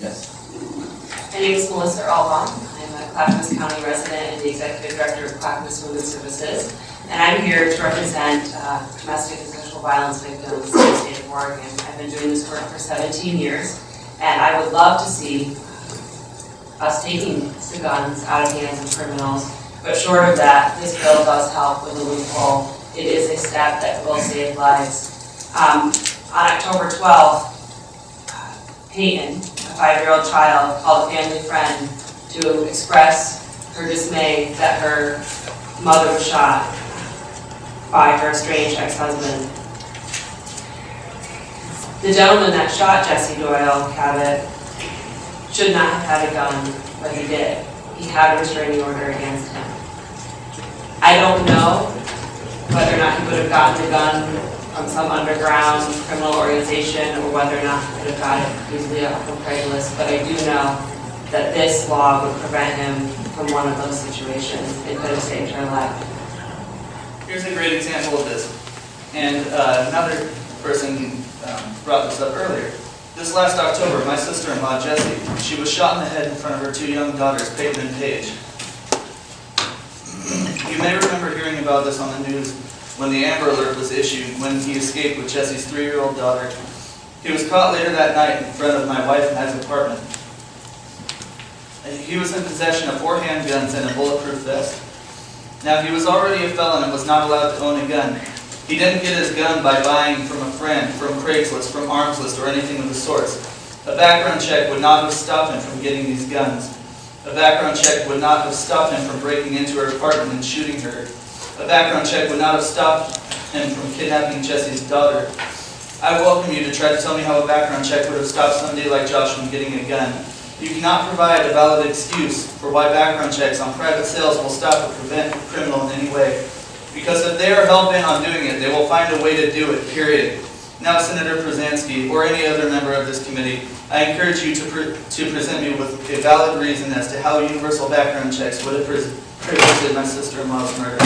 Yes. My name is Melissa Albaum. I'm a Clackamas County resident and the Executive Director of Clackamas Women's Services. And I'm here to represent domestic and sexual violence victims in the state of Oregon. I've been doing this work for 17 years, and I would love to see us taking the guns out of the hands of criminals. But short of that, this bill does help with a loophole. It is a step that will save lives. On October 12th, Peyton, a 5-year-old child, called a family friend to express her dismay that her mother was shot by her estranged ex-husband. The gentleman that shot Jessie Doyle, Cabot, should not have had a gun, but he did. He had a restraining order against him. I don't know whether or not he would have gotten the gun from some underground criminal organization or whether or not he could have got it easily up from Craigslist, but I do know that this law would prevent him from one of those situations. It could have saved her life. Here's a great example of this. And another person brought this up earlier. This last October, my sister-in-law, Jessie, she was shot in the head in front of her 2 young daughters, Peyton and Paige. You may remember hearing about this on the news when the Amber Alert was issued when he escaped with Jessie's 3-year-old daughter. He was caught later that night in front of my wife and I's apartment. He was in possession of 4 handguns and a bulletproof vest. Now, he was already a felon and was not allowed to own a gun. He didn't get his gun by buying from a friend, from Craigslist, from Armslist, or anything of the sorts. A background check would not have stopped him from getting these guns. A background check would not have stopped him from breaking into her apartment and shooting her. A background check would not have stopped him from kidnapping Jessie's daughter. I welcome you to try to tell me how a background check would have stopped somebody like Josh from getting a gun. You cannot provide a valid excuse for why background checks on private sales will stop or prevent a criminal in any way. Because if they are hell-bent on doing it, they will find a way to do it, period. Now, Senator Przansky, or any other member of this committee, I encourage you to present me with a valid reason as to how universal background checks would have prevented my sister-in-law's murder.